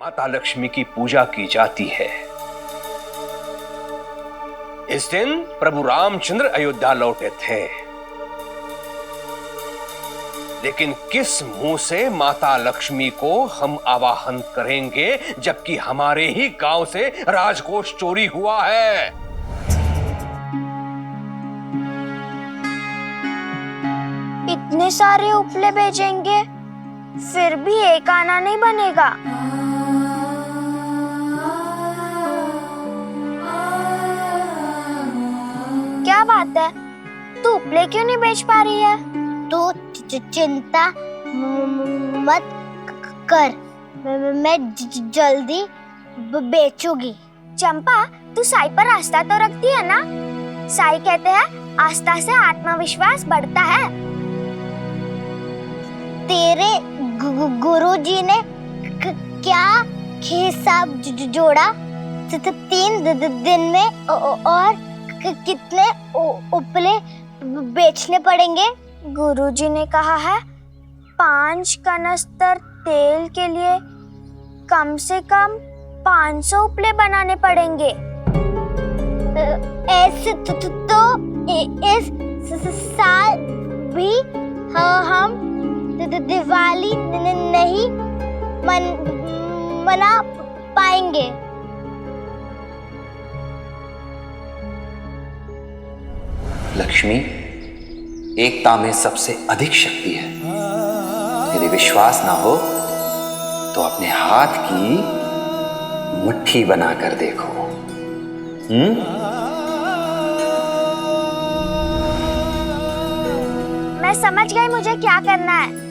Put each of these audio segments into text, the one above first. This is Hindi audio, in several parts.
माता लक्ष्मी की पूजा की जाती है। इस दिन प्रभु रामचंद्र अयोध्या लौटे थे, लेकिन किस मुंह से माता लक्ष्मी को हम आवाहन करेंगे जबकि हमारे ही गांव से राजकोष चोरी हुआ है। इतने सारे उपले भेजेंगे फिर भी एक आना नहीं बनेगा। क्या बात है, तू उपले क्यों नहीं बेच पा रही है? तू चिंता मत कर, मैं जल्दी बेचूंगी। चंपा, तू साई पर आस्था तो रखती है ना? साई कहते हैं आस्था से आत्मविश्वास बढ़ता है। तेरे गुरुजी ने क्या हिसाब जोड़ा? 3 दिन में और कितने उपले बेचने पड़ेंगे? गुरुजी ने कहा है 5 कनस्तर तेल के लिए कम से कम 500 उपले बनाने पड़ेंगे। ऐसे तो इस साल भी हम दिवाली नहीं मना पाएंगे। लक्ष्मी एकता में सबसे अधिक शक्ति है। यदि विश्वास ना हो तो अपने हाथ की मुट्ठी बनाकर देखो। मैं समझ गई मुझे क्या करना है।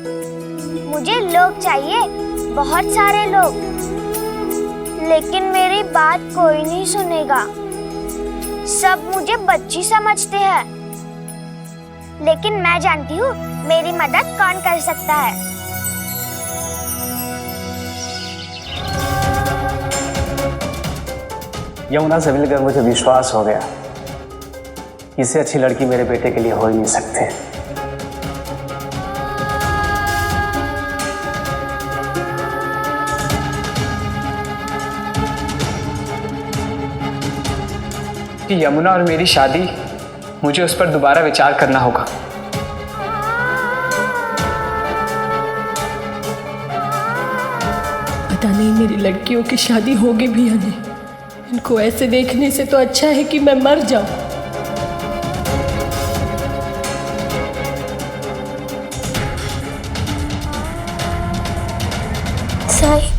मुझे लोग चाहिए, बहुत सारे लोग, लेकिन मेरी बात कोई नहीं सुनेगा। सब मुझे बच्ची समझते हैं, लेकिन मैं जानती हूँ मेरी मदद कौन कर सकता है। यमुना से मिलकर मुझे विश्वास हो गया, इससे अच्छी लड़की मेरे बेटे के लिए हो ही नहीं सकते। कि यमुना और मेरी शादी, मुझे उस पर दोबारा विचार करना होगा। पता नहीं मेरी लड़कियों की शादी होगी भी या नहीं। इनको ऐसे देखने से तो अच्छा है कि मैं मर जाऊं। साई,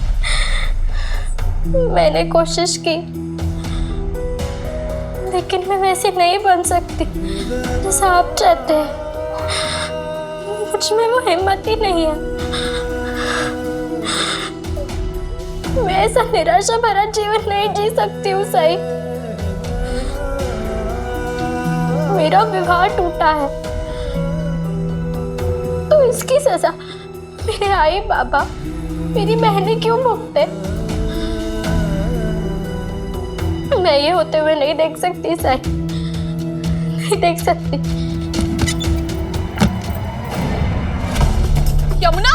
मैंने कोशिश की, लेकिन मैं वैसे नहीं बन सकती जैसा आप चाहते हैं। मुझ में वो हिम्मत ही नहीं है। मैं ऐसा निराशा भरा जीवन नहीं जी सकती हूँ साई। मेरा विवाह टूटा है तो इसकी सजा मेरे आई बाबा, मेरी बहनें क्यों भुगते? मैं ये होते हुए नहीं देख सकती साई, नहीं देख सकती। यमुना!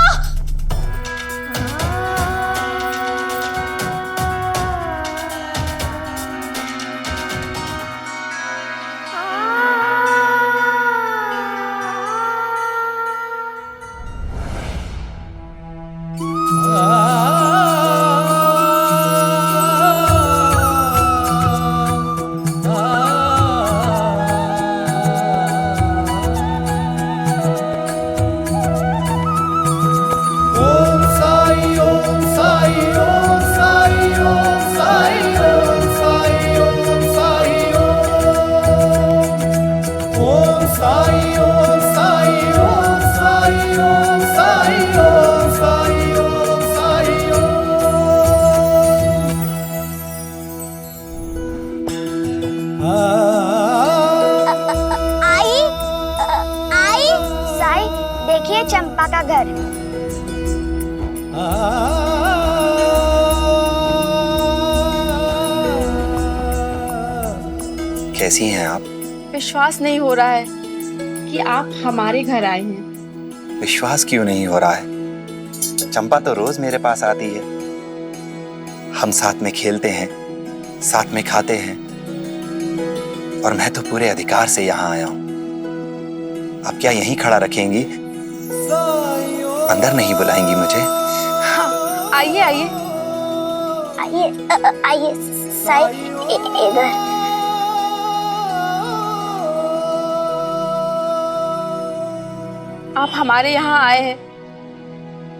देखिए चंपा का घर। कैसी हैं आप? विश्वास नहीं हो रहा है कि आप हमारे घर आए हैं। विश्वास क्यों नहीं हो रहा है? चंपा तो रोज मेरे पास आती है। हम साथ में खेलते हैं, साथ में खाते हैं, और मैं तो पूरे अधिकार से यहाँ आया हूँ। आप क्या यहीं खड़ा रखेंगी? अंदर नहीं बुलाएंगी मुझे? हाँ, आइए आइए। आइए साई, इधर। आप हमारे यहाँ आए हैं,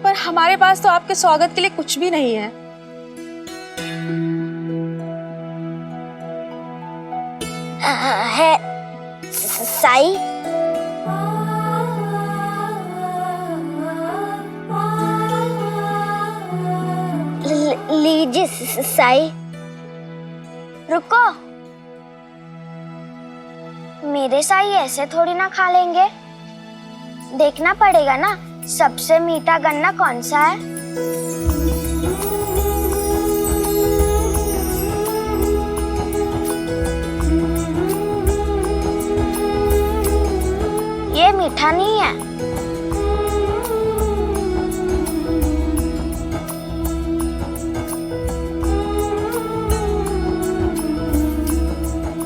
पर हमारे पास तो आपके स्वागत के लिए कुछ भी नहीं है। है साई। लीजिए साई। रुको, मेरे साई ऐसे थोड़ी ना खा लेंगे। देखना पड़ेगा ना सबसे मीठा गन्ना कौन सा है। ये मीठा नहीं है।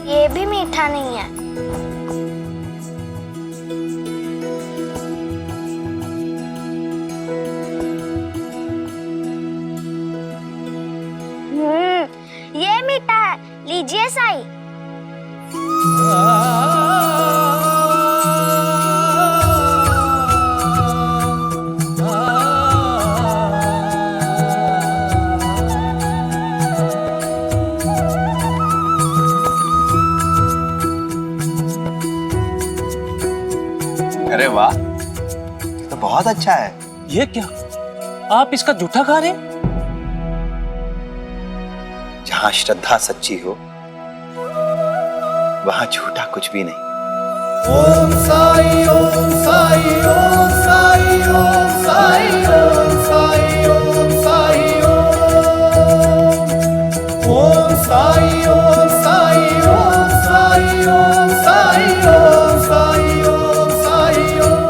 ये भी मीठा नहीं है। ये मीठा है, लीजिए साई। अरे वाह, तो बहुत अच्छा है। ये क्या? आप इसका जूठा खा रहे हैं? जहां श्रद्धा सच्ची हो वहां झूठा कुछ भी नहीं। ओम साई ओम साई ओम साई ओम साई ओम साई ओम साई ओम साई ओम साई ओम साई ओम साई ओम साई ओम साई ओम।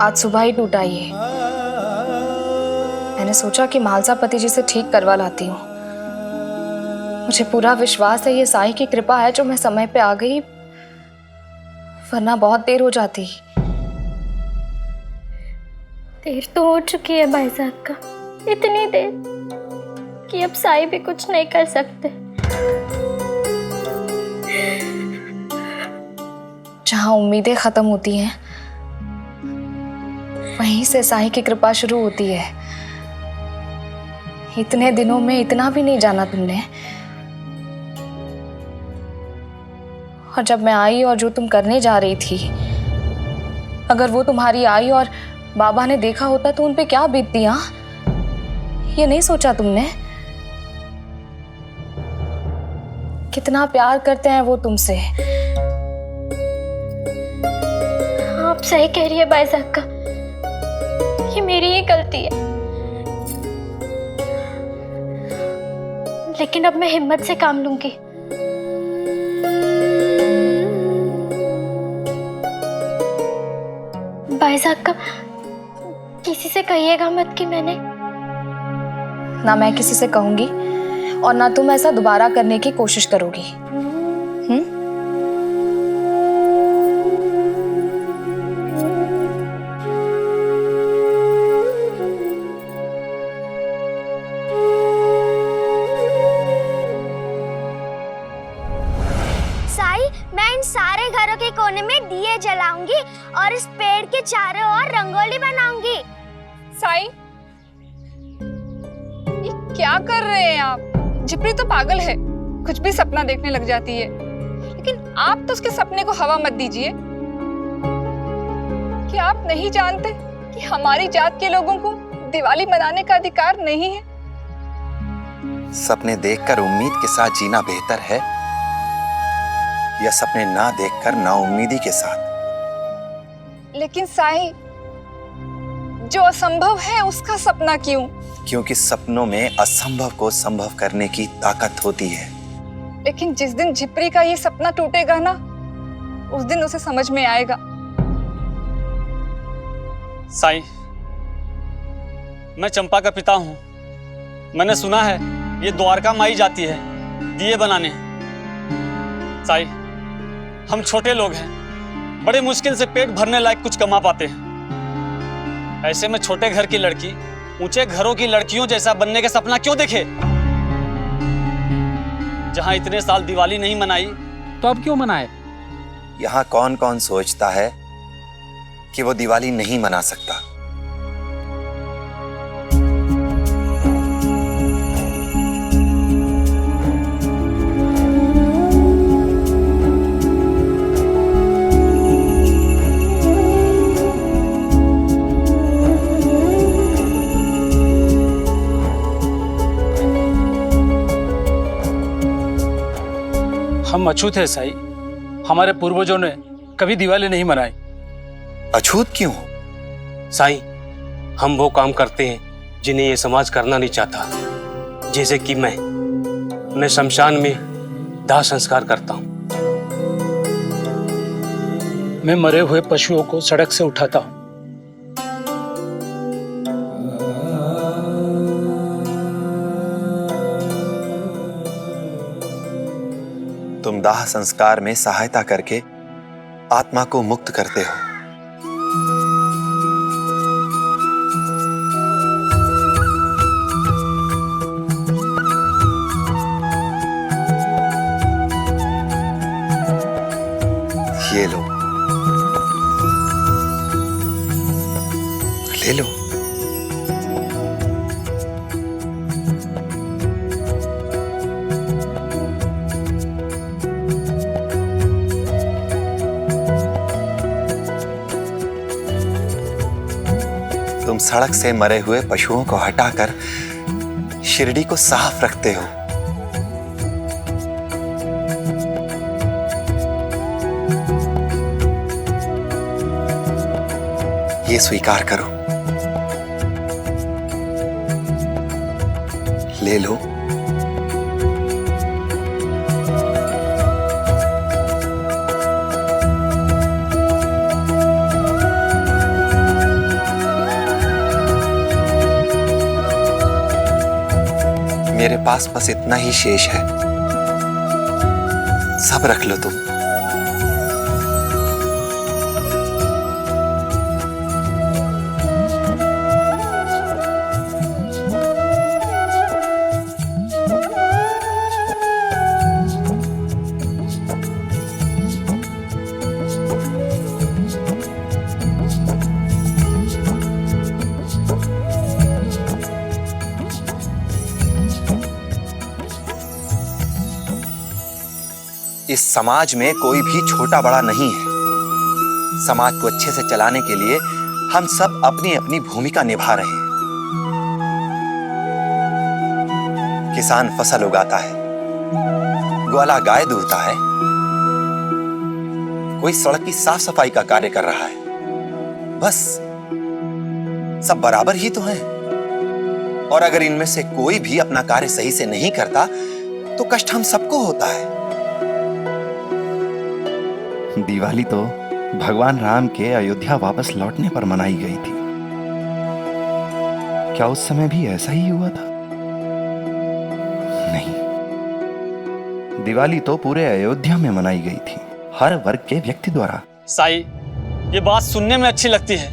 आज सुबह ही टूटा ये। मैंने सोचा कि मालसा पति जी से ठीक करवा लाती हूँ। मुझे पूरा विश्वास है ये साईं की कृपा है जो मैं समय पे आ गई, वरना बहुत देर हो जाती। देर तो हो चुकी है भाई साहब का, इतनी देर कि अब साई भी कुछ नहीं कर सकते। जहाँ उम्मीदें खत्म होती हैं वहीं से साईं की कृपा शुरू होती है। इतने दिनों में इतना भी नहीं जाना तुमने। और जब मैं आई और जो तुम करने जा रही थी, अगर वो तुम्हारी आई और बाबा ने देखा होता तो उन पे क्या बीतती। हाँ, ये नहीं सोचा तुमने? कितना प्यार करते हैं वो तुमसे। आप सही कह रही है भाई साहब का, ये मेरी ही गलती है। लेकिन अब मैं हिम्मत से काम लूंगी। भाई साहब का किसी से कहिएगा मत कि मैंने। ना मैं किसी से कहूंगी और ना तुम ऐसा दोबारा करने की कोशिश करोगी। सारे घरों के कोने में दिए जलाऊंगी और इस पेड़ के चारों ओर रंगोली बनाऊंगी। साई, ये क्या कर रहे हैं आप? जिप्री तो पागल है, कुछ भी सपना देखने लग जाती है। लेकिन आप तो उसके सपने को हवा मत दीजिए। क्या आप नहीं जानते कि हमारी जात के लोगों को दिवाली मनाने का अधिकार नहीं है? सपने देखकर उम्मीद के साथ जीना बेहतर है या सपने ना देखकर नाउम्मीदी के साथ? लेकिन साई, जो असंभव है उसका सपना क्यों? क्योंकि सपनों में असंभव को संभव करने की ताकत होती है। लेकिन जिस दिन झिपरी का ये सपना टूटेगा ना, उस दिन उसे समझ में आएगा। साईं, मैं चंपा का पिता हूं। मैंने सुना है ये द्वारका माई जाती है दिए बनाने। साईं, हम छोटे लोग हैं, बड़े मुश्किल से पेट भरने लायक कुछ कमा पाते हैं। ऐसे में छोटे घर की लड़की ऊंचे घरों की लड़कियों जैसा बनने का सपना क्यों देखे? जहां इतने साल दिवाली नहीं मनाई तो अब क्यों मनाए? यहाँ कौन कौन सोचता है कि वो दिवाली नहीं मना सकता? हम अछूत है साईं, हमारे पूर्वजों ने कभी दिवाली नहीं मनाई। अछूत क्यों? साईं, हम वो काम करते हैं जिन्हें ये समाज करना नहीं चाहता। जैसे कि मैं शमशान में दाह संस्कार करता हूँ। मैं मरे हुए पशुओं को सड़क से उठाता हूँ। तुम दाह संस्कार में सहायता करके आत्मा को मुक्त करते हो। ये लो, ले लो। तुम सड़क से मरे हुए पशुओं को हटाकर शिरडी को साफ रखते हो। ये स्वीकार करो, ले लो। मेरे पास बस इतना ही शेष है, सब रख लो तुम। इस समाज में कोई भी छोटा बड़ा नहीं है। समाज को अच्छे से चलाने के लिए हम सब अपनी अपनी भूमिका निभा रहे हैं। किसान फसल उगाता है, ग्वाला गाय दूहता है, कोई सड़क की साफ सफाई का कार्य कर रहा है। बस सब बराबर ही तो हैं। और अगर इनमें से कोई भी अपना कार्य सही से नहीं करता तो कष्ट हम सबको होता है। दिवाली तो भगवान राम के अयोध्या वापस लौटने पर मनाई गई थी। क्या उस समय भी ऐसा ही हुआ था? नहीं, दिवाली तो पूरे अयोध्या में मनाई गई थी, हर वर्ग के व्यक्ति द्वारा। साईं, ये बात सुनने में अच्छी लगती है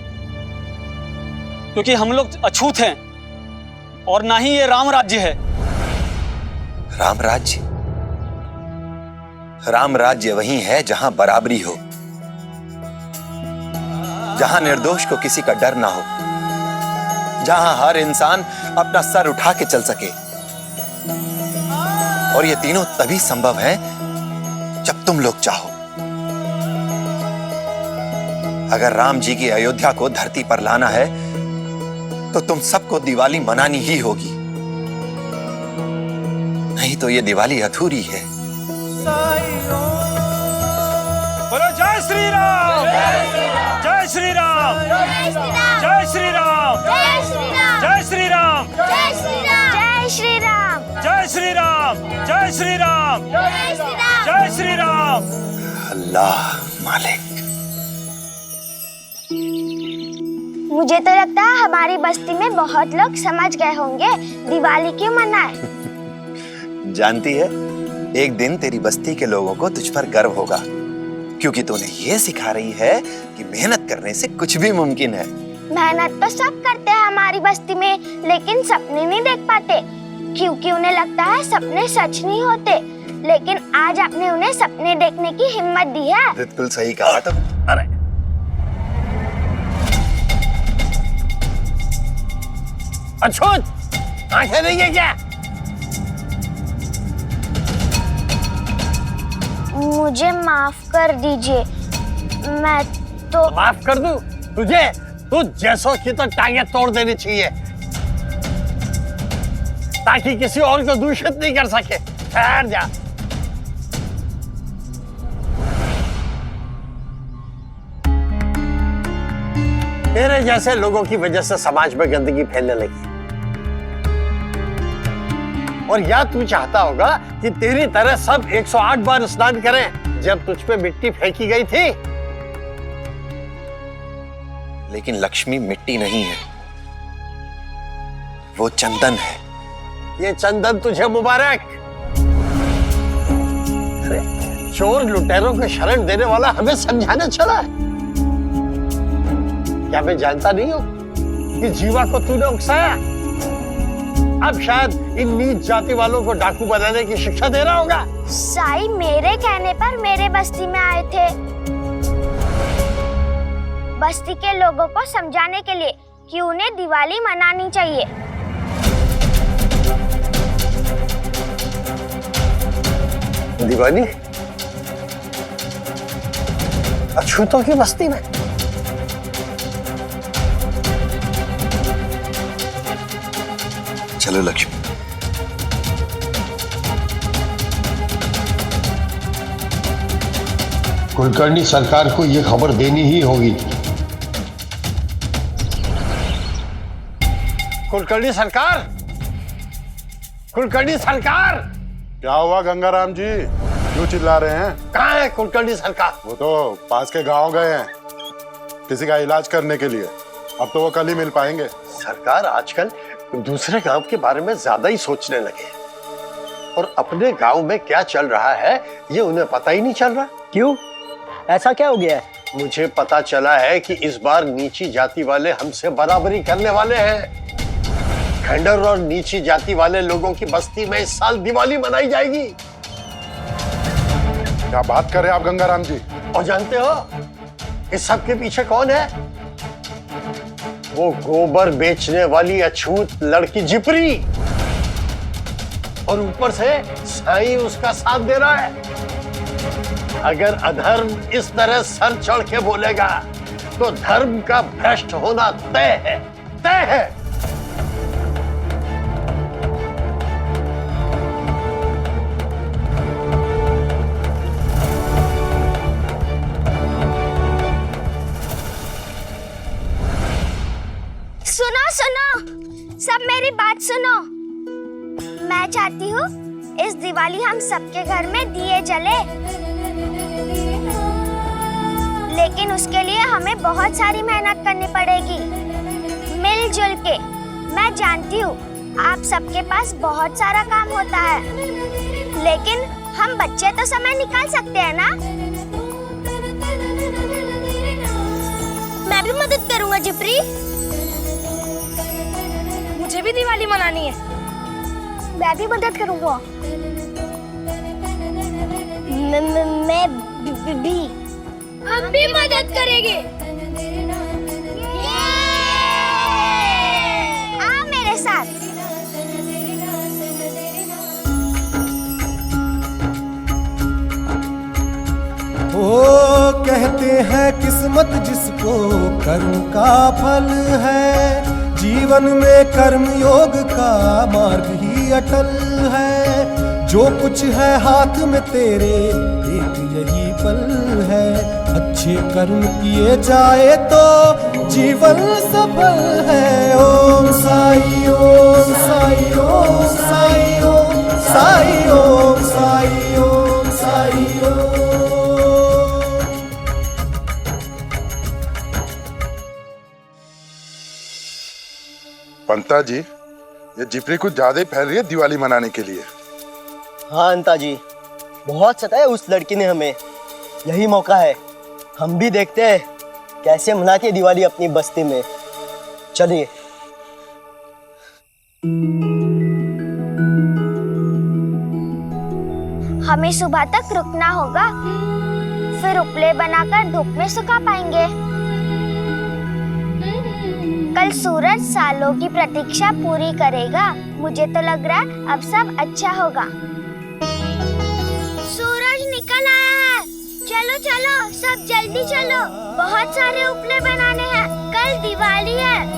क्योंकि हम लोग अछूत हैं और ना ही ये राम राज्य है। राम राज्य? राम राज्य वही है जहां बराबरी हो, जहां निर्दोष को किसी का डर ना हो, जहां हर इंसान अपना सर उठा के चल सके। और ये तीनों तभी संभव है जब तुम लोग चाहो। अगर राम जी की अयोध्या को धरती पर लाना है तो तुम सबको दिवाली मनानी ही होगी, नहीं तो ये दिवाली अधूरी है। बोलो जय जय श्री राम, जय श्री राम, जय श्री राम, जय श्री राम, जय श्री राम, जय श्री राम, जय श्री राम, जय श्री राम, जय श्री राम, जय श्री राम। अल्लाह मालिक। मुझे तो लगता है हमारी बस्ती में बहुत लोग समझ गए होंगे दिवाली क्यों मनाए। जानती है, एक दिन तेरी बस्ती के लोगों को तुझ पर गर्व होगा, क्योंकि तूने ये सिखा रही है कि मेहनत करने से कुछ भी मुमकिन है। मेहनत तो सब करते हैं हमारी बस्ती में, लेकिन सपने नहीं देख पाते, क्योंकि उन्हें लगता है सपने सच नहीं होते। लेकिन आज आपने उन्हें सपने देखने की हिम्मत दी है। बिल्कुल सही कहा तुम। अरे अछूत, आंखें नहीं है क्या? मुझे माफ कर दीजिए, मैं तो माफ कर दूं तुझे? तू जैसों की तो टांगे तोड़ देनी चाहिए, ताकि किसी और को दूषित नहीं कर सके। ठहर जा। तेरे जैसे लोगों की वजह से समाज में गंदगी फैलने लगी, और या तू चाहता होगा कि तेरी तरह सब 108 बार स्नान करें जब तुझ पे मिट्टी फेंकी गई थी। लेकिन लक्ष्मी मिट्टी नहीं है, वो चंदन है। ये चंदन तुझे मुबारक। अरे चोर लुटेरों को शरण देने वाला हमें समझाने चला है। क्या मैं जानता नहीं हूं कि जीवा को तूने उकसाया? अब शायद इन नीच जाति वालों को डाकू बनाने की शिक्षा दे रहा होगा। साईं मेरे कहने पर मेरे बस्ती में आए थे, बस्ती के लोगों को समझाने के लिए कि उन्हें दिवाली मनानी चाहिए। दिवाली? अछूतों की बस्ती में? चलो लक्ष्मी। कुलकर्णी सरकार को यह खबर देनी ही होगी। कुलकर्णी सरकार, कुलकर्णी सरकार। क्या हुआ गंगाराम जी, क्यों चिल्ला रहे हैं? कहाँ है कुलकर्णी सरकार? वो तो पास के गांव गए हैं किसी का इलाज करने के लिए, अब तो वो कल ही मिल पाएंगे। सरकार आजकल दूसरे गांव के बारे में ज्यादा ही सोचने लगे, और अपने गांव में क्या चल रहा है ये उन्हें पता ही नहीं चल रहा। क्यों, ऐसा क्या हो गया है? मुझे पता चला है कि इस बार नीची जाति वाले हमसे बराबरी करने वाले हैं। खंडर और नीची जाति वाले लोगों की बस्ती में इस साल दिवाली मनाई जाएगी। क्या बात कर रहे हैं आप गंगाराम जी? और जानते हो इस सब के पीछे कौन है? वो गोबर बेचने वाली अछूत लड़की जिपरी, और ऊपर से साईं उसका साथ दे रहा है। अगर अधर्म इस तरह सर चढ़ के बोलेगा तो धर्म का भ्रष्ट होना तय है, तय है। सुनो सुनो, सब मेरी बात सुनो। मैं चाहती हूँ इस दिवाली हम सबके घर में दिए जले, लेकिन उसके लिए हमें बहुत सारी मेहनत करनी पड़ेगी, मिलजुल के। मैं जानती हूँ आप सबके पास बहुत सारा काम होता है, लेकिन हम बच्चे तो समय निकाल सकते हैं ना? मैं भी मदद करूँगा जिपरी। मुझे भी दिवाली मनानी है। मैं भी मदद करूँगा। मैं भी। हम भी मदद करेंगे। आओ मेरे साथ। ओ कहते हैं किस्मत जिसको कर्म का फल है, जीवन में कर्म योग का मार्ग ही अटल है। जो कुछ है हाथ में तेरे एक यही पल है, अच्छे कर्म किए जाए तो जीवन सफल है। ओम साई ओम साई ओम साई ओम साई ओम साई ओम साई ओम। पंता जी, ये जिपरी कुछ ज्यादा ही फैल रही है दिवाली मनाने के लिए। हाँ अंता जी, बहुत सताया उस लड़की ने हमें। यही मौका है, हम भी देखते हैं कैसे मनाती है दिवाली अपनी बस्ती में। चलिए। हमें सुबह तक रुकना होगा, फिर उपले बनाकर धूप में सुखा पाएंगे। कल सूरज सालों की प्रतीक्षा पूरी करेगा। मुझे तो लग रहा है अब सब अच्छा होगा। सूरज निकल आया है, चलो चलो सब जल्दी चलो, बहुत सारे उपले बनाने हैं, कल दिवाली है।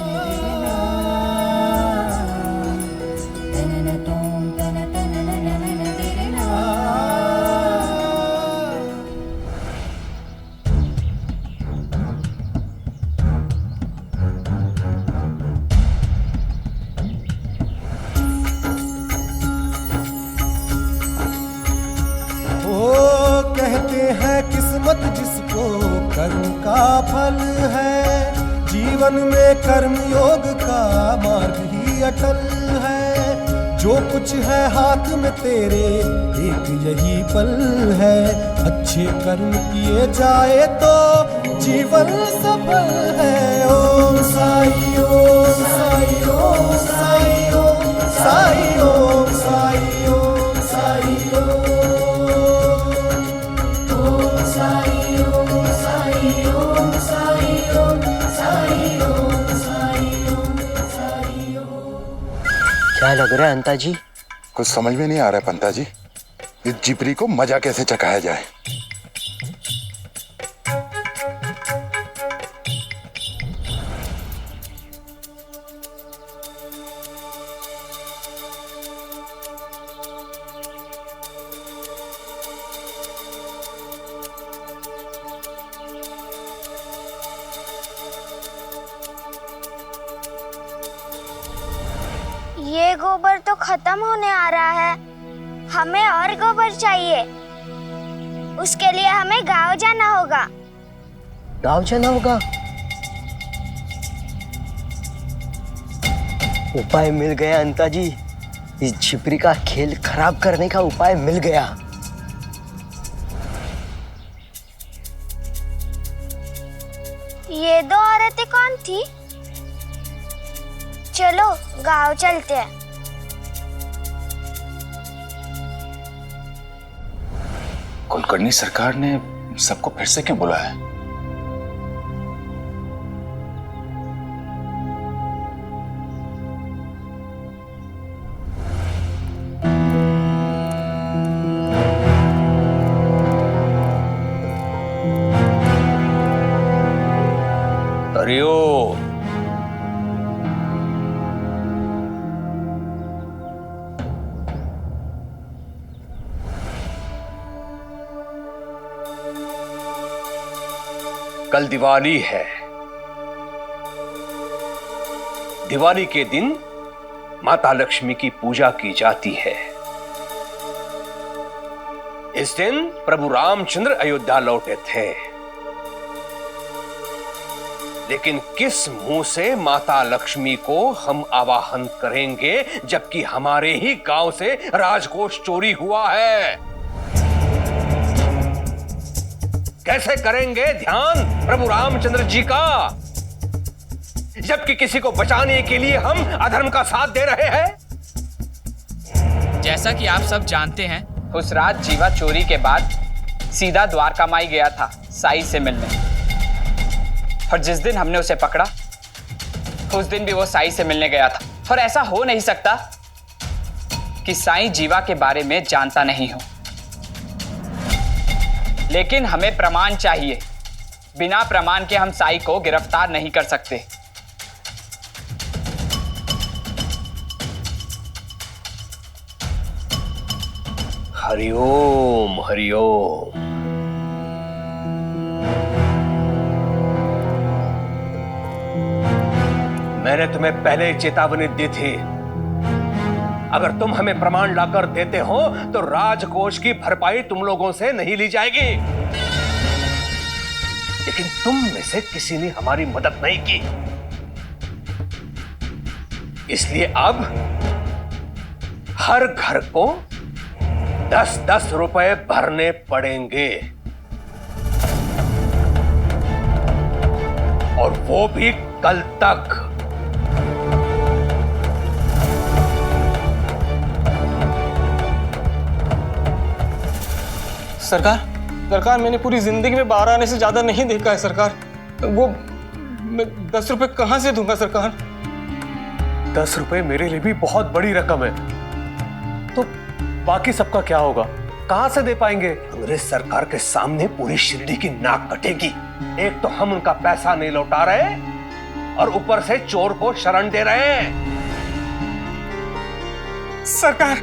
किस्मत जिसको कर्म का फल है, जीवन में कर्म योग का मार्ग ही अटल है। जो कुछ है हाथ में तेरे एक यही पल है, अच्छे कर्म किए जाए तो जीवन सफल है। ओम साई ओम साई ओम साई ओम साई ओम साई ओम साई ओम। क्या लग रहा है अंता जी? कुछ समझ में नहीं आ रहा है पंता जी, इस जिपरी को मजा कैसे चखाया जाए। ये गोबर तो खत्म होने आ रहा है, हमें और गोबर चाहिए। उसके लिए हमें गांव जाना होगा। गांव जाना होगा? उपाय मिल गया अंता जी, इस झिपरी का खेल खराब करने का उपाय मिल गया। ये दो औरतें कौन थी? चलो गांव चलते हैं। कुलकर्णी सरकार ने सबको फिर से क्यों बुलाया? हरिओम। कल दिवाली है। दिवाली के दिन माता लक्ष्मी की पूजा की जाती है। इस दिन प्रभु रामचंद्र अयोध्या लौटे थे, लेकिन किस मुंह से माता लक्ष्मी को हम आवाहन करेंगे जबकि हमारे ही गांव से राजकोष चोरी हुआ है? कैसे करेंगे ध्यान प्रभु रामचंद्र जी का, जबकि किसी को बचाने के लिए हम अधर्म का साथ दे रहे हैं? जैसा कि आप सब जानते हैं, उस रात जीवा चोरी के बाद सीधा द्वारका माई गया था साई से मिलने, और जिस दिन हमने उसे पकड़ा उस दिन भी वो साई से मिलने गया था। और ऐसा हो नहीं सकता कि साई जीवा के बारे में जानता नहीं हो, लेकिन हमें प्रमाण चाहिए। बिना प्रमाण के हम साई को गिरफ्तार नहीं कर सकते। हरिओम हरिओम। मैंने तुम्हें पहले चेतावनी दी थी, अगर तुम हमें प्रमाण लाकर देते हो तो राजकोष की भरपाई तुम लोगों से नहीं ली जाएगी। लेकिन तुम में से किसी ने हमारी मदद नहीं की, इसलिए अब हर घर को 10-10 रुपए भरने पड़ेंगे, और वो भी कल तक। सरकार, मैंने पूरी जिंदगी में 12 आने से ज्यादा नहीं देखा है सरकार। वो मैं 10 रुपए कहां से दूंगा सरकार? 10 रुपए मेरे लिए भी बहुत बड़ी रकम है, तो बाकी सबका क्या होगा? कहां से दे पाएंगे? अंग्रेज सरकार के सामने पूरी शिरडी की नाक कटेगी। एक तो हम उनका पैसा नहीं लौटा रहे और ऊपर से चोर को शरण दे रहे हैं। सरकार,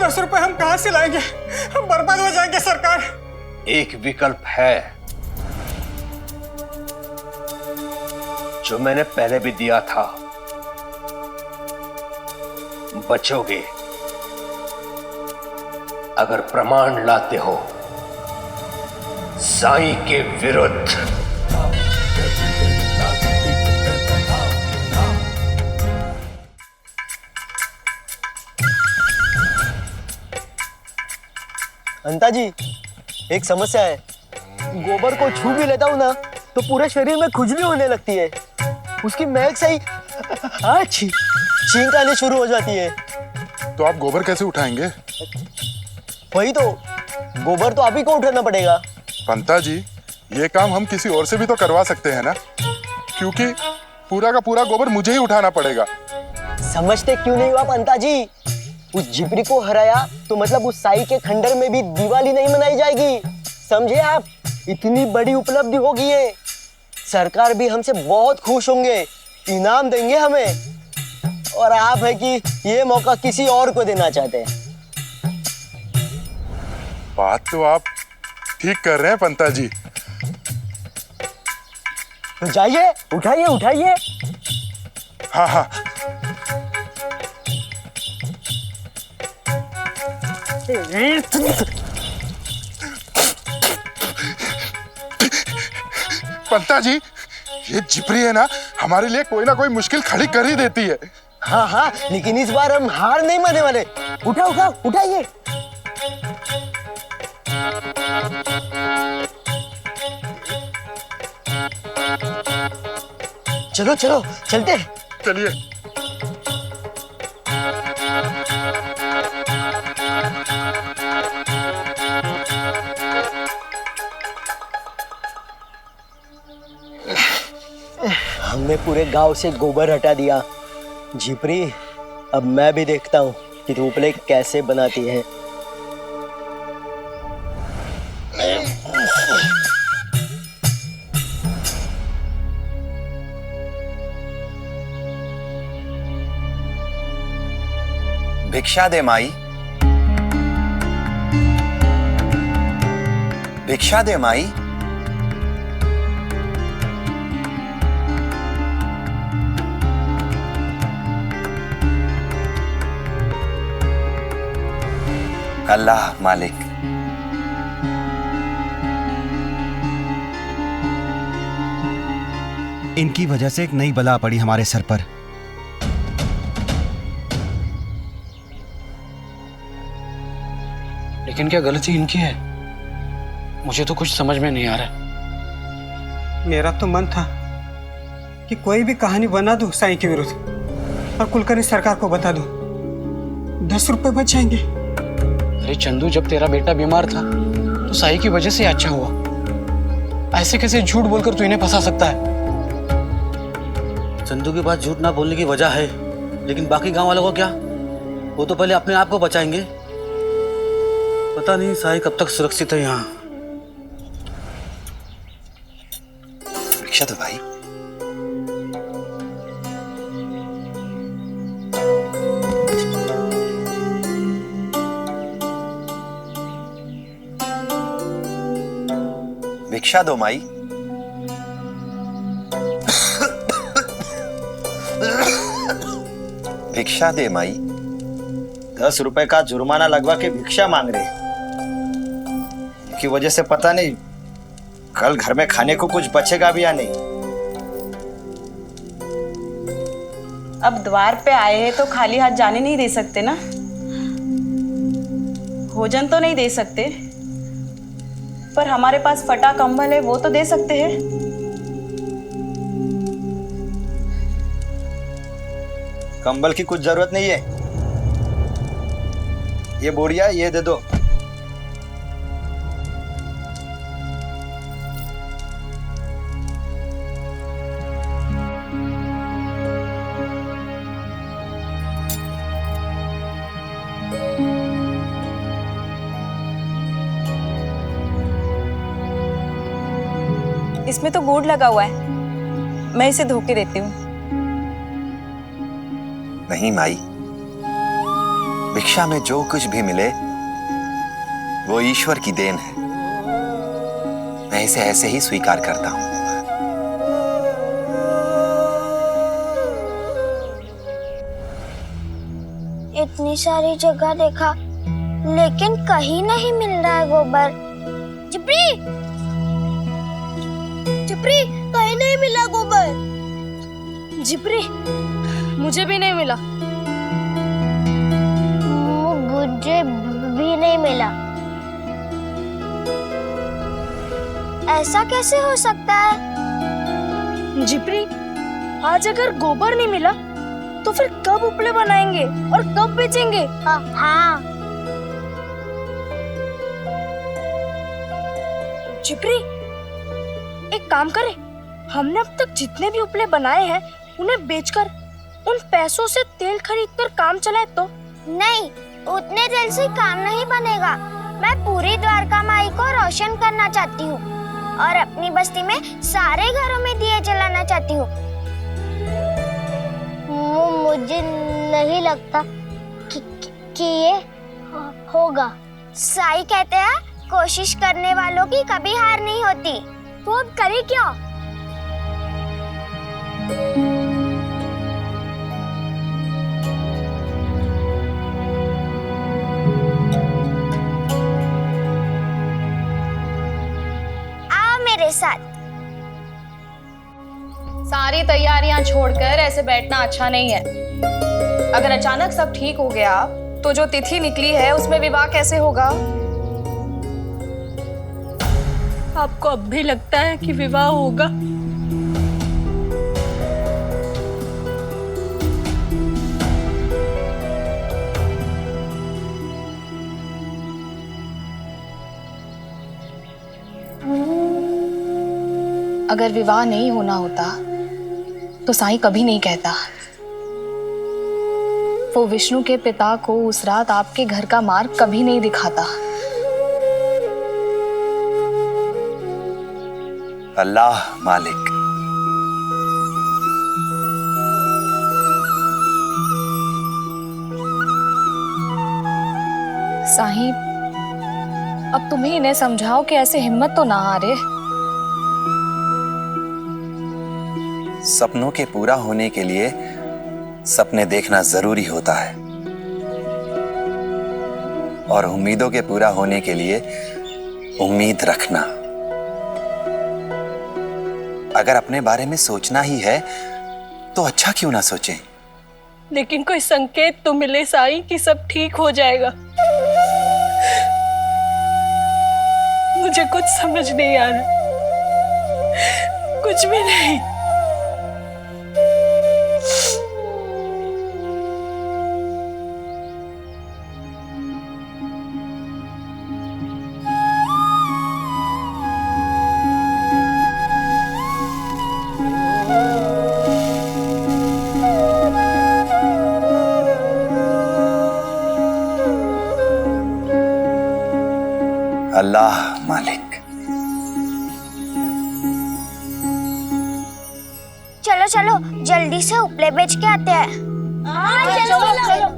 10 रुपए हम कहां से लाएंगे? हम बर्बाद हो जाएंगे सरकार। एक विकल्प है जो मैंने पहले भी दिया था, बचोगे अगर प्रमाण लाते हो साईं के विरुद्ध। अंता जी, एक समस्या है। गोबर को छू भी लेता हूँ ना तो पूरे शरीर में खुजली होने लगती है। उसकी महक से ही छींक आनी शुरू हो जाती है। तो आप गोबर कैसे उठाएंगे? वही तो, गोबर तो आप ही को उठाना पड़ेगा। पंता जी, ये काम हम किसी और से भी तो करवा सकते हैं ना, क्योंकि पूरा का पूरा गोबर मुझे ही उठाना पड़ेगा। समझते क्यों नहीं हो आप अंता जी? उस जिपरी को हराया तो मतलब उस साई के खंडर में भी दिवाली नहीं मनाई जाएगी, समझे आप? इतनी बड़ी उपलब्धि होगी ये। सरकार भी हमसे बहुत खुश होंगे, इनाम देंगे हमें। और आप है कि ये मौका किसी और को देना चाहते हैं। बात तो आप ठीक कर रहे हैं पंता जी। तो जाइए, उठाइए उठाइए। हाँ हाँ, पंता जी, ये जिपरी है ना, हमारे लिए कोई ना कोई मुश्किल खड़ी कर ही देती है। हाँ हाँ, लेकिन इस बार हम हार नहीं मानने वाले। उठाओ उठाओ, उठाइए। चलो चलो, चलते हैं। चलिए। हमने पूरे गांव से गोबर हटा दिया। झिपरी, अब मैं भी देखता हूँ कि रूपले कैसे बनाती है। भिक्षा दे माई, भिक्षा दे माई। अल्लाह मालिक। इनकी वजह से एक नई बला पड़ी हमारे सर पर। लेकिन क्या गलती इनकी है? मुझे तो कुछ समझ में नहीं आ रहा। मेरा तो मन था कि कोई भी कहानी बना दूं साईं के विरुद्ध और कुलकर्णी सरकार को बता दूं, 10 रुपए बच जाएंगे। अरे चंदू, जब तेरा बेटा बीमार था तो साईं की वजह से अच्छा हुआ। ऐसे कैसे झूठ बोलकर तू इन्हें फंसा सकता है? चंदू के पास झूठ ना बोलने की वजह है, लेकिन बाकी गांव वालों को क्या? वो तो पहले अपने आप को बचाएंगे। पता नहीं साईं कब तक सुरक्षित है यहाँ। भिक्षा दो भाई। भिक्षा दो माई। भिक्षा दे माई। 10 रुपए का जुर्माना लगवा के भिक्षा मांग रहे, की वजह से पता नहीं कल घर में खाने को कुछ बचेगा भी या नहीं। अब द्वार पे आए हैं तो खाली हाथ जाने नहीं दे सकते ना। भोजन तो नहीं दे सकते, पर हमारे पास फटा कंबल है वो तो दे सकते हैं। कंबल की कुछ जरूरत नहीं है, ये बोरिया ये दे दो। इसमें तो गुड़ लगा हुआ है, मैं इसे धो के देती हूँ। नहीं माई, भिक्षा में जो कुछ भी मिले वो ईश्वर की देन है। मैं इसे ऐसे ही स्वीकार करता हूं। इतनी सारी जगह देखा लेकिन कहीं नहीं मिल रहा है गोबर। जिप्री, जिप्री, कहीं नहीं मिला गोबर। जिप्री, मुझे भी नहीं मिला। मुझे भी नहीं मिला। ऐसा कैसे हो सकता है? जिप्री, आज अगर गोबर नहीं मिला तो फिर कब उपले बनाएंगे और कब बेचेंगे? हाँ। जिप्री, एक काम करें, हमने अब तक जितने भी उपले बनाए हैं उन्हें बेचकर उन पैसों से तेल खरीदकर काम चलाए तो? नहीं, उतने तेल से काम नहीं बनेगा। मैं पूरी द्वारका माई को रोशन करना चाहती हूँ और अपनी बस्ती में सारे घरों में दिए जलाना चाहती हूँ। मुझे नहीं लगता कि ये होगा। साईं कहते हैं कोशिश करने वालों की कभी हार नहीं होती। तो अब करे क्या? आओ मेरे साथ। सारी तैयारियां छोड़कर ऐसे बैठना अच्छा नहीं है। अगर अचानक सब ठीक हो गया तो जो तिथि निकली है उसमें विवाह कैसे होगा? आपको अब भी लगता है कि विवाह होगा? अगर विवाह नहीं होना होता तो साईं कभी नहीं कहता। वो विष्णु के पिता को उस रात आपके घर का मार्ग कभी नहीं दिखाता। अल्लाह मालिक। साईं, अब तुम्हें इन्हें समझाओ कि ऐसे हिम्मत तो ना हारे। सपनों के पूरा होने के लिए सपने देखना जरूरी होता है और उम्मीदों के पूरा होने के लिए उम्मीद रखना। अगर अपने बारे में सोचना ही है तो अच्छा क्यों ना सोचें? लेकिन कोई संकेत तो मिले साईं कि सब ठीक हो जाएगा। मुझे कुछ समझ नहीं आ रहा, कुछ भी नहीं। अल्लाह मालिक। चलो चलो जल्दी से उपले बेच के आते हैं। चलो।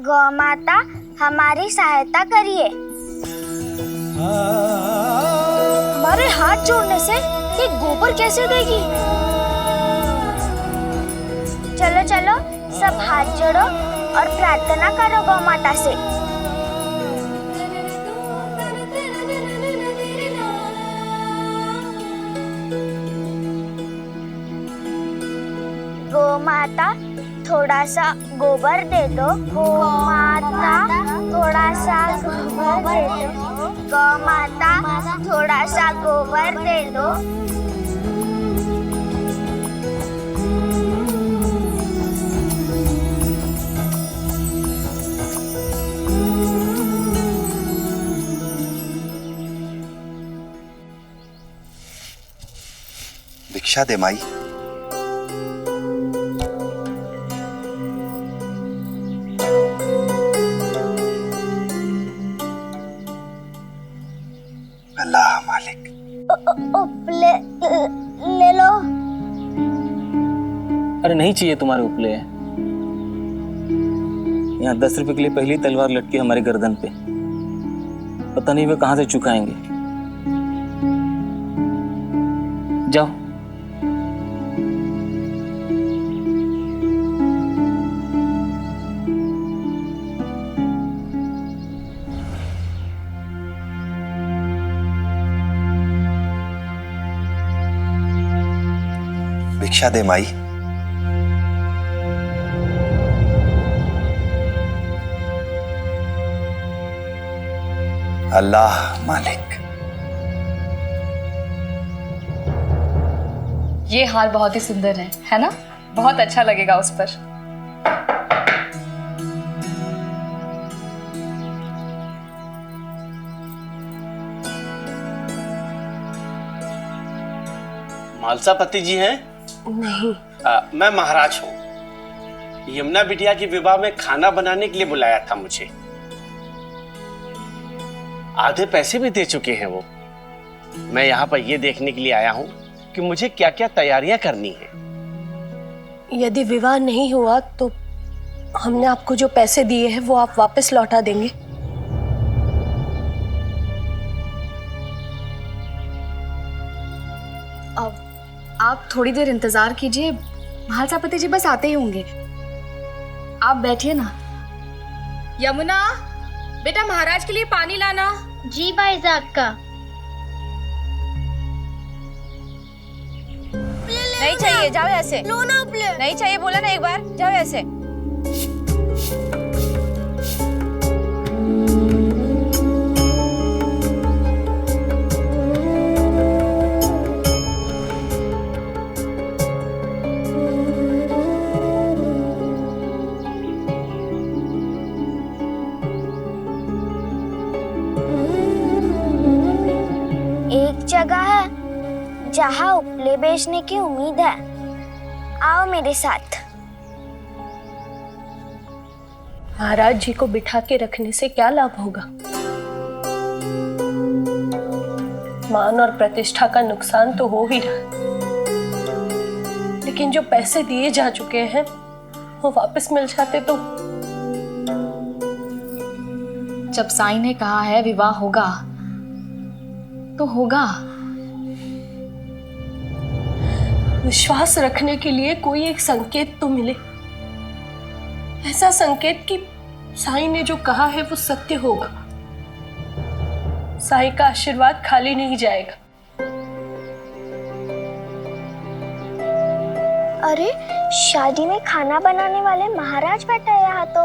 गौ माता हमारी सहायता करिए। हमारे हाथ जोड़ने से ये गोबर कैसे देगी? चलो चलो सब हाथ जोड़ो और प्रार्थना करो गौ माता से। गौ माता थोड़ा सा गोबर दे दो। गौ माता थोड़ा सा गोबर दे दो। गौ माता थोड़ा सा गोबर दे दो। भिक्षा दे माई। अल्लाह मालिक। ले लो। अरे नहीं चाहिए तुम्हारे उपले। यहाँ 10 रुपए के लिए पहली तलवार लटकी हमारे गर्दन पे। पता नहीं वे कहाँ से चुकाएंगे। जाओ। भिक्षा दे माई। अल्लाह मालिक। ये हार बहुत ही सुंदर है ना? बहुत अच्छा लगेगा उस पर। मालसापति जी हैं? नहीं। मैं महाराज हूँ। यमुना बिटिया की विवाह में खाना बनाने के लिए बुलाया था मुझे। आधे पैसे भी दे चुके हैं वो। मैं यहाँ पर ये देखने के लिए आया हूँ कि मुझे क्या क्या तैयारियां करनी है। यदि विवाह नहीं हुआ तो हमने आपको जो पैसे दिए हैं वो आप वापस लौटा देंगे? अब आप थोड़ी देर इंतजार कीजिए, महालसापति जी बस आते ही होंगे। आप बैठिए ना। यमुना बेटा महाराज के लिए पानी लाना। जी भाई साहब का। नहीं चाहिए, जाओ ऐसे। नहीं चाहिए बोला ना एक बार, जाओ ऐसे। एक जगह है जहाँ उपले बेचने की उम्मीद है। आओ मेरे साथ। महाराज जी को बिठा के रखने से क्या लाभ होगा? मान और प्रतिष्ठा का नुकसान तो हो ही रहा, लेकिन जो पैसे दिए जा चुके हैं वो वापस मिल जाते तो। जब साईं ने कहा है विवाह होगा तो होगा। विश्वास रखने के लिए कोई एक संकेत तो मिले, ऐसा संकेत कि साईं ने जो कहा है वो सत्य होगा। साईं का आशीर्वाद खाली नहीं जाएगा। अरे शादी में खाना बनाने वाले महाराज बैठे हैं यहाँ तो।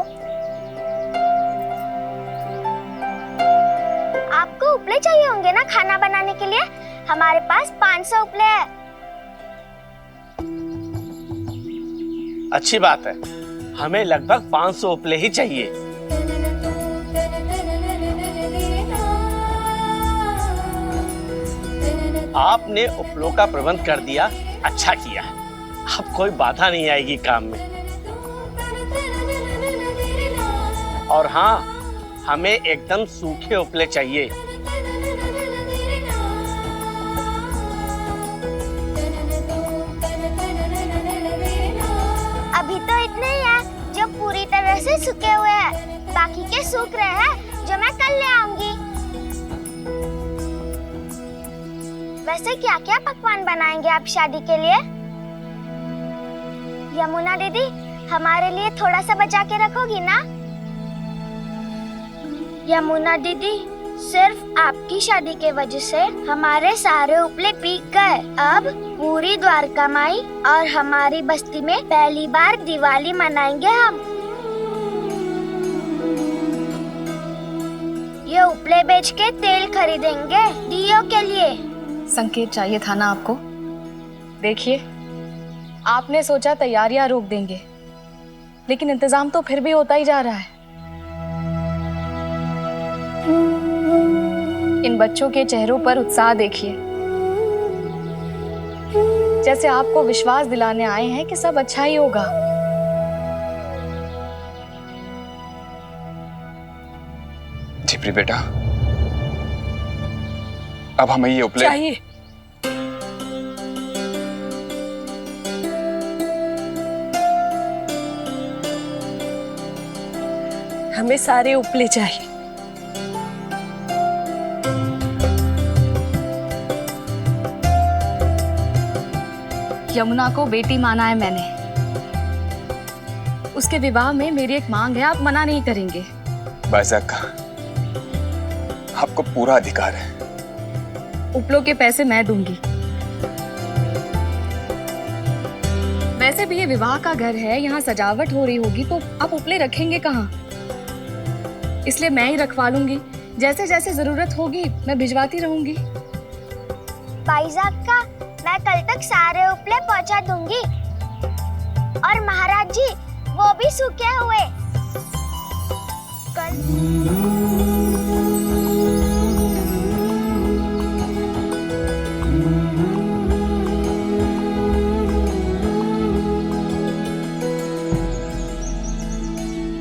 आपको उपले चाहिए होंगे ना खाना बनाने के लिए? हमारे पास 500 उपले हैं। अच्छी बात है, हमें लगभग 500 उपले ही चाहिए। आपने उपलों का प्रबंध कर दिया, अच्छा किया। अब कोई बाधा नहीं आएगी काम में। और हाँ, हमें एकदम सूखे उपले चाहिए। अभी तो इतने ही है जो पूरी तरह से सूखे हुए हैं। सूख रहे हैं जो मैं कल ले आऊंगी। वैसे क्या क्या पकवान बनाएंगे आप शादी के लिए? यमुना दीदी, हमारे लिए थोड़ा सा बचा के रखोगी ना? यमुना दीदी, सिर्फ आपकी शादी के वजह से हमारे सारे उपले पीक गए। अब पूरी द्वारका माई और हमारी बस्ती में पहली बार दिवाली मनाएंगे हम। ये उपले बेच के तेल खरीदेंगे दियों के लिए। संकेत चाहिए था ना आपको? देखिए, आपने सोचा तैयारियां रोक देंगे, लेकिन इंतजाम तो फिर भी होता ही जा रहा है। इन बच्चों के चेहरों पर उत्साह देखिए, जैसे आपको विश्वास दिलाने आए हैं कि सब अच्छा ही होगा। झिपरी बेटा, अब हमें ये उपले चाहिए। हमें सारे उपले चाहिए। यमुना को बेटी माना है मैंने। उसके विवाह में मेरी एक मांग है, आप मना नहीं करेंगे। बाइज़ा का आपको पूरा अधिकार है। उपलों के पैसे मैं दूंगी। वैसे भी ये विवाह का घर है, यहाँ सजावट हो रही होगी, तो आप उपले रखेंगे कहाँ? इसलिए मैं ही रखवा लूंगी। जैसे जैसे जरूरत होगी मैं भिजवाती रहूंगी। बाईजाक का मैं कल तक सारे उपले पहुंचा दूंगी। और महाराज जी, वो भी सूखे हुए।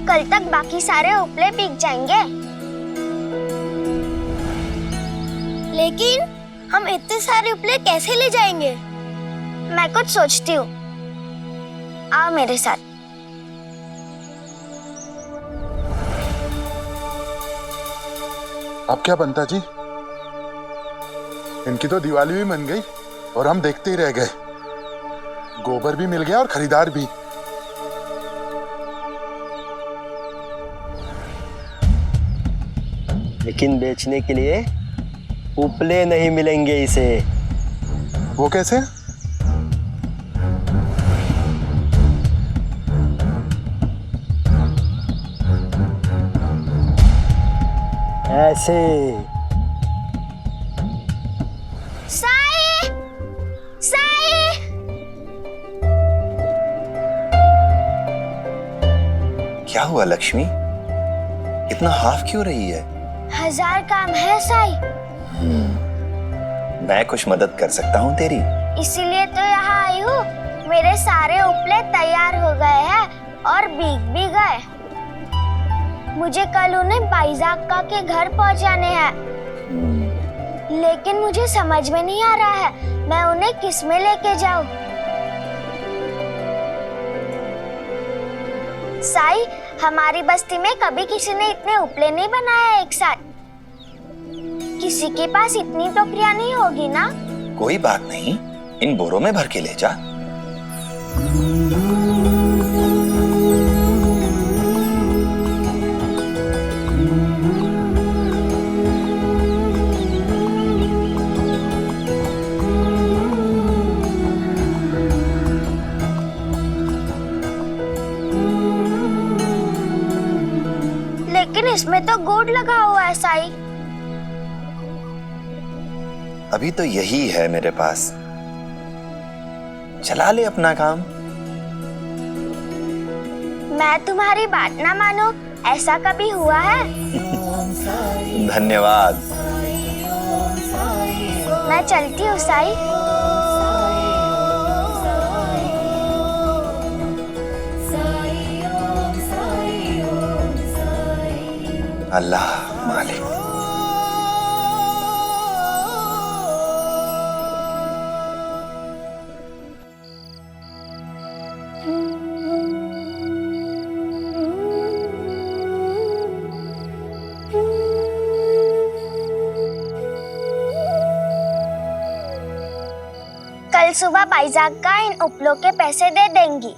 कल तक बाकी सारे उपले पीक जाएंगे। लेकिन हम इतने सारे उपले कैसे ले जाएंगे? मैं कुछ सोचती हूँ, आओ मेरे साथ। अब क्या बनता जी? इनकी तो दिवाली भी मन गई और हम देखते ही रह गए। गोबर भी मिल गया और खरीदार भी। लेकिन बेचने के लिए उपले नहीं मिलेंगे इसे। वो कैसे? ऐसे। साई! साई! क्या हुआ लक्ष्मी? इतना हाफ क्यों रही है? 1000 काम है साई। मैं कुछ मदद कर सकता हूँ तेरी? इसीलिए तो यहाँ आई हूँ। मेरे सारे उपले तैयार हो गए हैं और भीग भी गए। मुझे कल उन्हें बाईजाक्का के घर पहुँचाने हैं। लेकिन मुझे समझ में नहीं आ रहा है मैं उन्हें किस में लेके जाऊँ। साई, हमारी बस्ती में कभी किसी ने इतने उपले नहीं बनाए एक साथ। किसी के पास इतनी टोकरियां नहीं होगी ना? कोई बात नहीं, इन बोरों में भर के ले जा। लेकिन इसमें तो गुड़ लगा हुआ है साई। अभी तो यही है मेरे पास, चला ले अपना काम। मैं तुम्हारी बात ना मानूं, ऐसा कभी हुआ है? धन्यवाद। मैं चलती हूँ साई। अल्लाह मालिक। सुबह बाइजाक का इन उपलों के पैसे दे देंगी।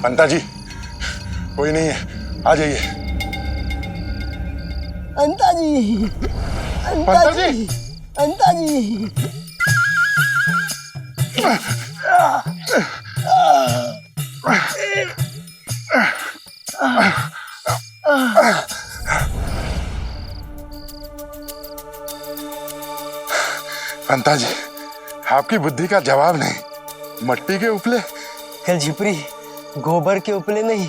पंता जी, कोई नहीं है, आ जाइए। अंता जी, पंता जी, अंता जी। पंता जी, आपकी बुद्धि का जवाब नहीं। मट्टी के उपले। कल झिपरी गोबर के उपले नहीं,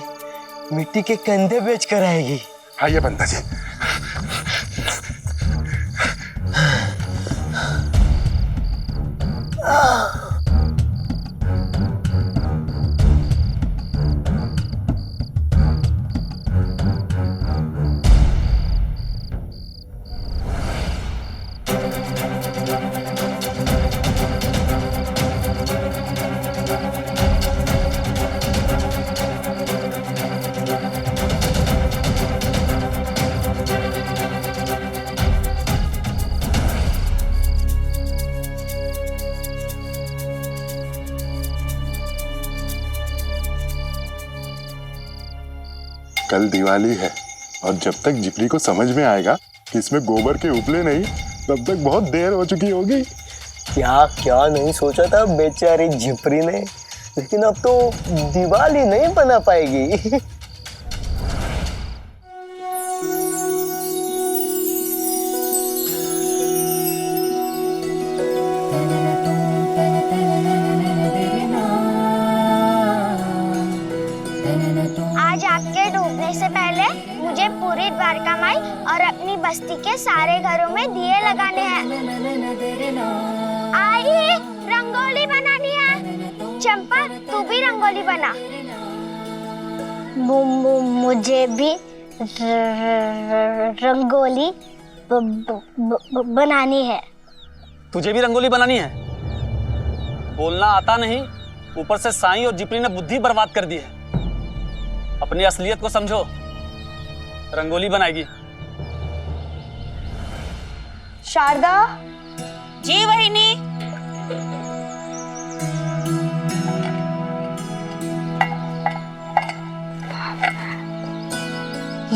मिट्टी के कंधे बेच कर आएगी। आइए पंता जी। कल दिवाली है और जब तक जिपरी को समझ में आएगा कि इसमें गोबर के उपले नहीं, तब तक बहुत देर हो चुकी होगी। क्या क्या नहीं सोचा था बेचारी झिपरी ने, लेकिन अब तो दिवाली नहीं बना पाएगी। आज आपके डूबने से पहले मुझे पूरी द्वारका माई और अपनी बस्ती के सारे घरों में दिए लगाने हैं। आई, रंगोली बनानी है। चंपा, तू भी रंगोली बना। मुझे भी रंगोली बनानी है। तुझे भी रंगोली बनानी है? बोलना आता नहीं, ऊपर से साईं और जिपरी ने बुद्धि बर्बाद कर दी है। अपनी असलियत को समझो, रंगोली बनाएगी। शारदा। जी वहिनी।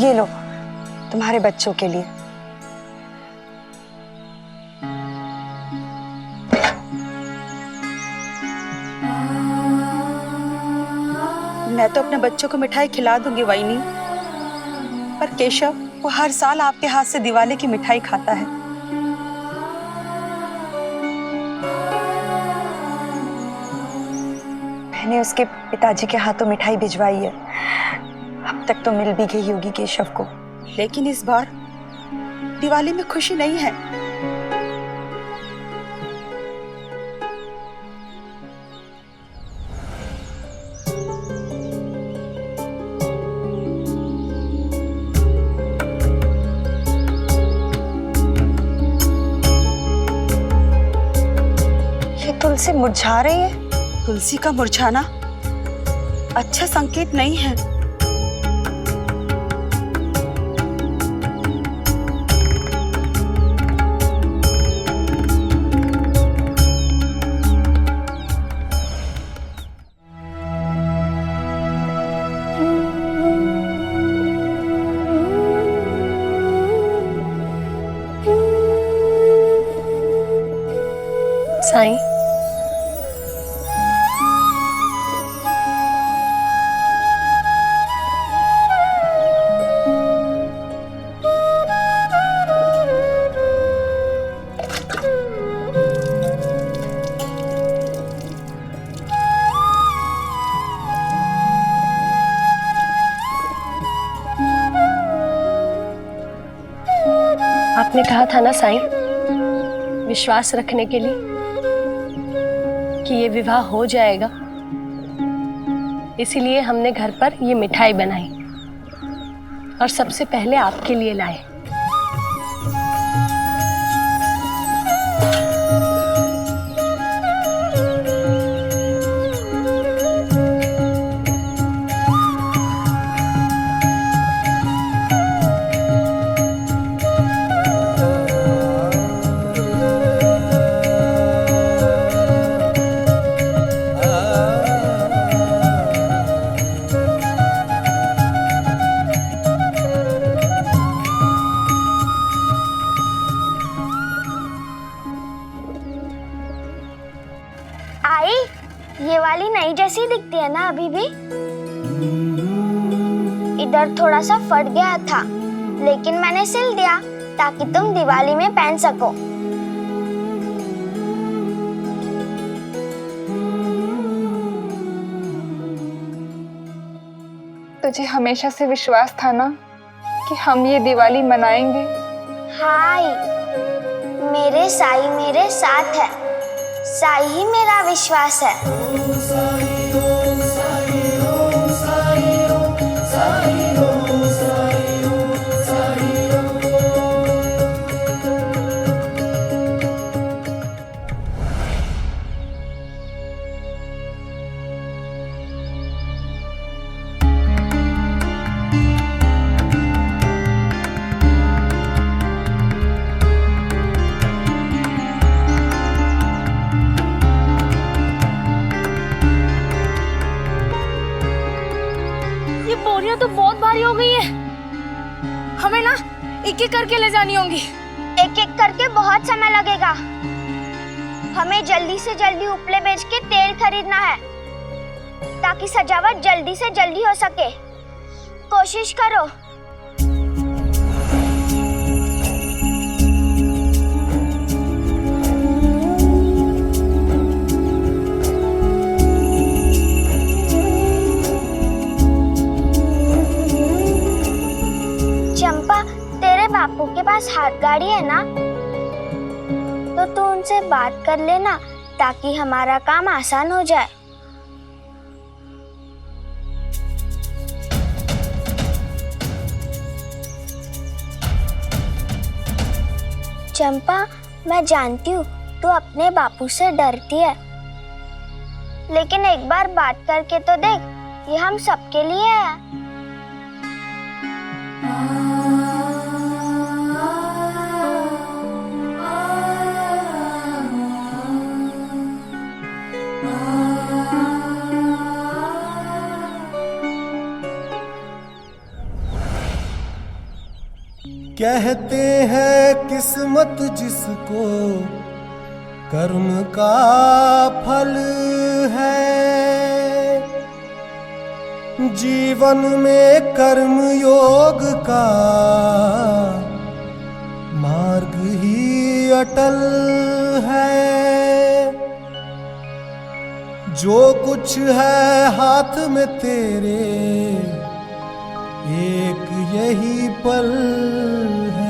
ये लो, तुम्हारे बच्चों के लिए। मैं तो अपने बच्चों को मिठाई खिला दूंगी वाइनी, पर केशव वो हर साल आपके हाथ से दिवाली की मिठाई खाता है। मैंने उसके पिताजी के हाथों मिठाई भिजवाई है, अब तक तो मिल भी गई होगी केशव को, लेकिन इस बार दिवाली में खुशी नहीं है। तुलसी मुरझा रही है। तुलसी का मुरझाना अच्छा संकेत नहीं है। साईं, आपने कहा था ना साईं, विश्वास रखने के लिए कि ये विवाह हो जाएगा, इसीलिए हमने घर पर ये मिठाई बनाई और सबसे पहले आपके लिए लाए। आई, ये वाली नई जैसी दिखती है ना अभी भी? इधर थोड़ा सा फट गया था, लेकिन मैंने सिल दिया ताकि तुम दिवाली में पहन सको। तुझे हमेशा से विश्वास था ना कि हम ये दिवाली मनाएंगे? हाय, मेरे साई मेरे साथ है, साई ही मेरा विश्वास है। बोरियां तो बहुत भारी हो गई है, हमें ना एक एक करके ले जानी होंगी। एक एक करके बहुत समय लगेगा, हमें जल्दी से जल्दी उपले बेच के तेल खरीदना है ताकि सजावट जल्दी से जल्दी हो सके। कोशिश करो। चंपा, तेरे बापू के पास हाथ गाड़ी है ना, तो तू उनसे बात कर लेना ताकि हमारा काम आसान हो जाए। चंपा, मैं जानती हूँ तू अपने बापू से डरती है, लेकिन एक बार बात करके तो देख, ये हम सबके लिए है। कहते हैं किस्मत जिसको कर्म का फल है, जीवन में कर्म योग का मार्ग ही अटल है। जो कुछ है हाथ में तेरे, एक यही पल है।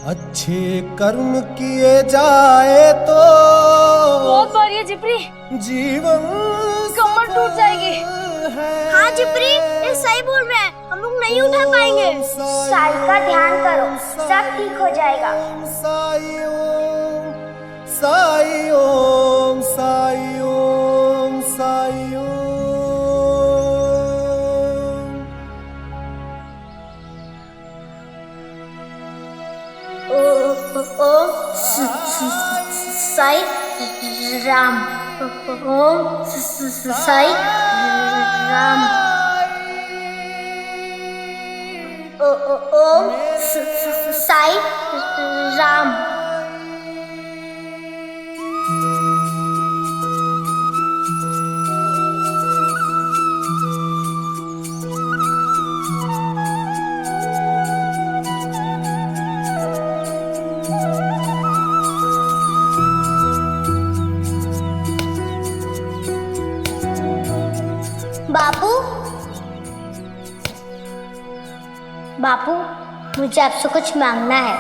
अच्छे कर्म किए जाए तो बहुत भारी है जिप्री, जीवन कमर टूट जाएगी। हाँ जिप्री, ये सही बोल रहे हैं, हम लोग नहीं उठा पाएंगे। साई का ध्यान करो, सब ठीक हो जाएगा। साई ओम साई ओम साई ओम साई ओम। ओम साई राम, ओम साई राम, ओम साई राम। बाबू, बापू, मुझे आपसे कुछ मांगना है।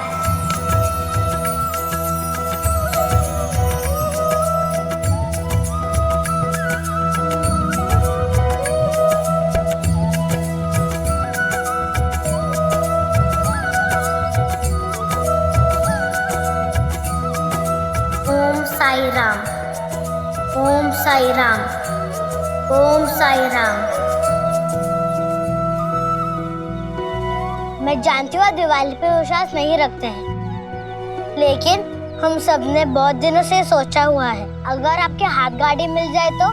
ओम साई राम, ओम साई राम, ओम साई राम। मैं जानती हूँ आप दिवाली पे विश्वास नहीं रखते हैं, लेकिन हम सब ने बहुत दिनों से सोचा हुआ है, अगर आपके हाथ गाड़ी मिल जाए तो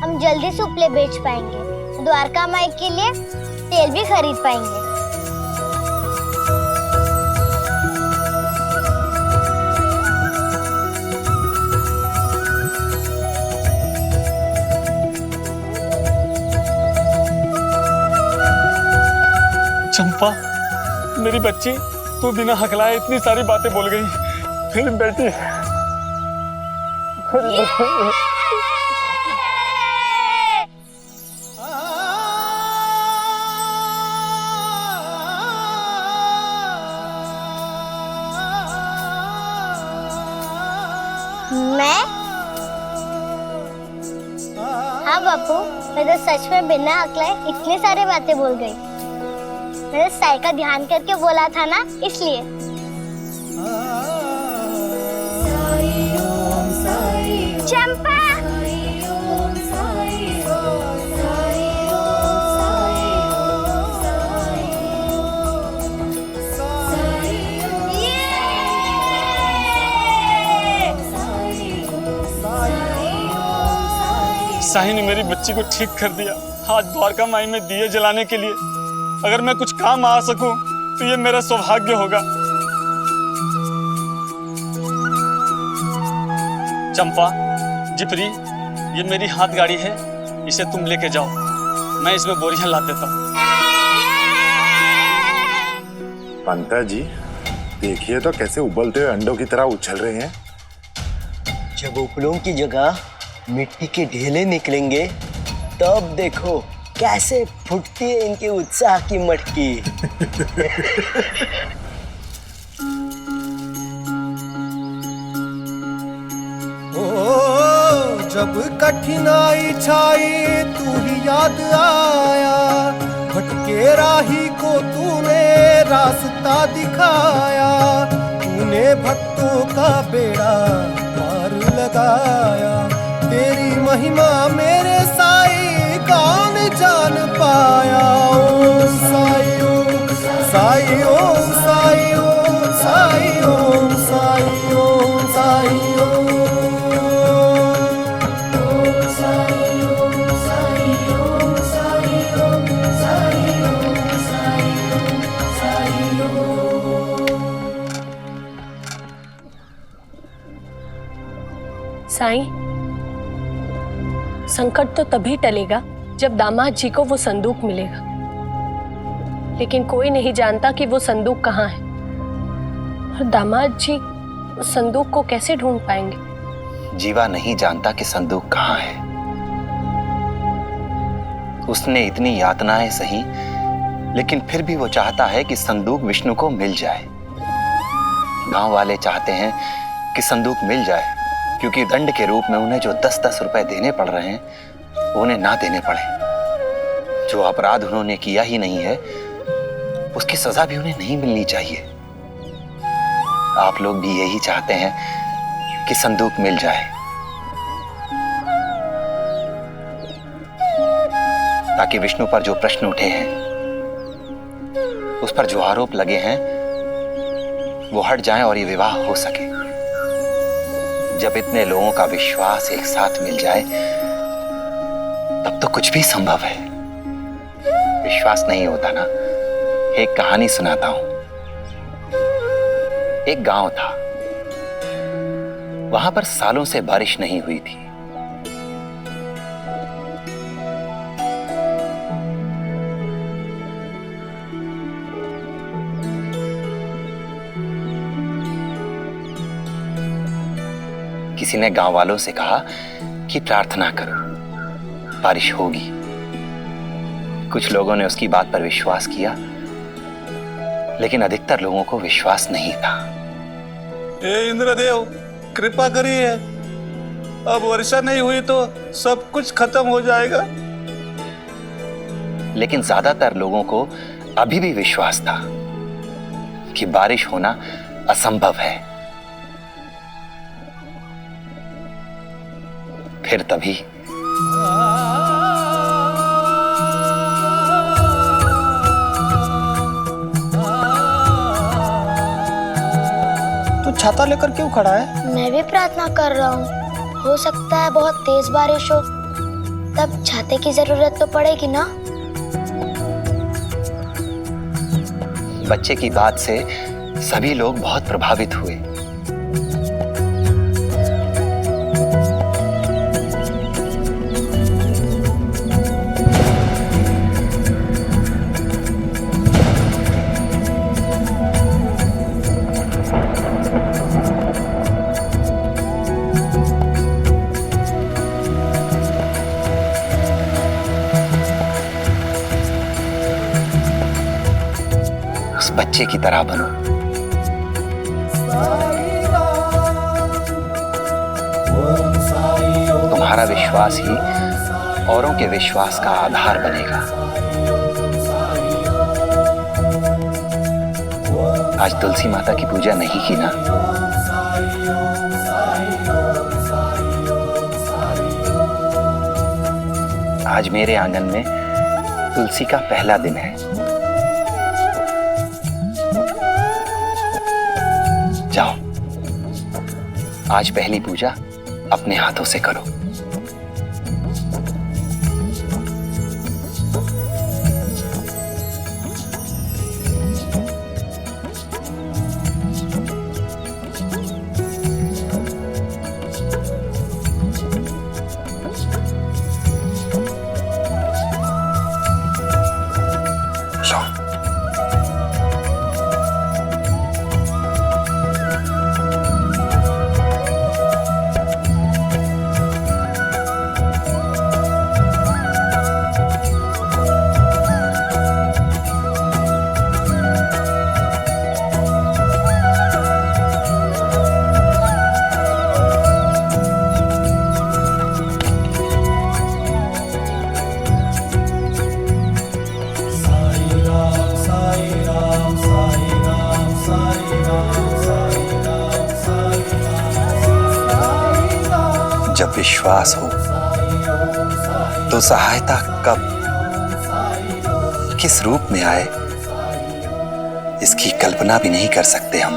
हम जल्दी से उपले बेच पाएंगे, द्वारका माई के लिए तेल भी खरीद पाएंगे। चंपा, मेरी बच्ची, तू बिना हकलाए इतनी सारी बातें बोल गई। मेरी बेटी, मैं? हाँ बापू, मैं तो सच में बिना हकलाए इतनी सारी बातें बोल गई। मैंने साई का ध्यान करके बोला था ना, इसलिए। चंपा! साई ने मेरी बच्ची को ठीक कर दिया। आज द्वारका माई में दिए जलाने के लिए अगर मैं कुछ काम आ सकूं तो ये मेरा सौभाग्य होगा। चंपा, जिपरी, ये मेरी हाथ गाड़ी है, इसे तुम लेके जाओ, मैं इसमें बोरियां ला देता हूँ। पंता जी, देखिए तो कैसे उबलते हुए अंडों की तरह उछल रहे हैं। जब उपलों की जगह मिट्टी के ढेले निकलेंगे तब देखो कैसे फुटती है इनके उत्साह की मटकी। ओ जब कठिनाई छाई तू ही याद आया, भटके राही को तूने रास्ता दिखाया, तूने भक्तों का बेड़ा पार लगाया, तेरी महिमा मेरे साई कौन जान पाया। ओम साई, ओम साई, ओम साई, ओम साई, ओम साई, ओम साई, ओम साई, ओम साई, ओम साई, ओम साई, ओम साई, साई, संकट तो तभी टलेगा जब दामाद जी को वो संदूक मिलेगा, लेकिन कोई नहीं जानता कि वो संदूक कहाँ है और दामाद जी उस संदूक को कैसे ढूंढ पाएंगे। जीवा नहीं जानता कि संदूक कहाँ है। उसने इतनी यातनाएं सही, लेकिन फिर भी वो चाहता है कि संदूक विष्णु को मिल जाए। गांव वाले चाहते हैं कि संदूक मिल जाए, क्योंकि दंड के रूप में उन्हें जो 10-10 रुपए देने पड़ रहे हैं वो उन्हें ना देने पड़े। जो अपराध उन्होंने किया ही नहीं है उसकी सजा भी उन्हें नहीं मिलनी चाहिए। आप लोग भी यही चाहते हैं कि संदूक मिल जाए, ताकि विष्णु पर जो प्रश्न उठे हैं, उस पर जो आरोप लगे हैं, वो हट जाएं और ये विवाह हो सके। जब इतने लोगों का विश्वास एक साथ मिल जाए तब तो कुछ भी संभव है। विश्वास नहीं होता ना? एक कहानी सुनाता हूं। एक गांव था, वहां पर सालों से बारिश नहीं हुई थी। किसी ने गांव वालों से कहा कि प्रार्थना करो, बारिश होगी। कुछ लोगों ने उसकी बात पर विश्वास किया लेकिन अधिकतर लोगों को विश्वास नहीं था। हे इंद्रदेव, कृपा करिए। अब वर्षा नहीं हुई तो सब कुछ खत्म हो जाएगा। लेकिन ज्यादातर लोगों को अभी भी विश्वास था कि बारिश होना असंभव है। फिर तभी तू छाता लेकर क्यों खड़ा है? मैं भी प्रार्थना कर रहा हूँ। हो सकता है बहुत तेज बारिश हो, तब छाते की जरूरत तो पड़ेगी ना। बच्चे की बात से सभी लोग बहुत प्रभावित हुए। उस बच्चे की तरह बनो। तुम्हारा विश्वास ही औरों के विश्वास का आधार बनेगा। आज तुलसी माता की पूजा नहीं की ना? आज मेरे आंगन में तुलसी का पहला दिन है। जाओ, आज पहली पूजा अपने हाथों से करो। जब विश्वास हो तो सहायता कब, किस रूप में आए, इसकी कल्पना भी नहीं कर सकते हम।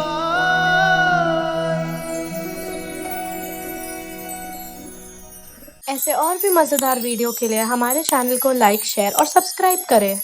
ऐसे और भी मजेदार वीडियो के लिए हमारे चैनल को लाइक, शेयर और सब्सक्राइब करें।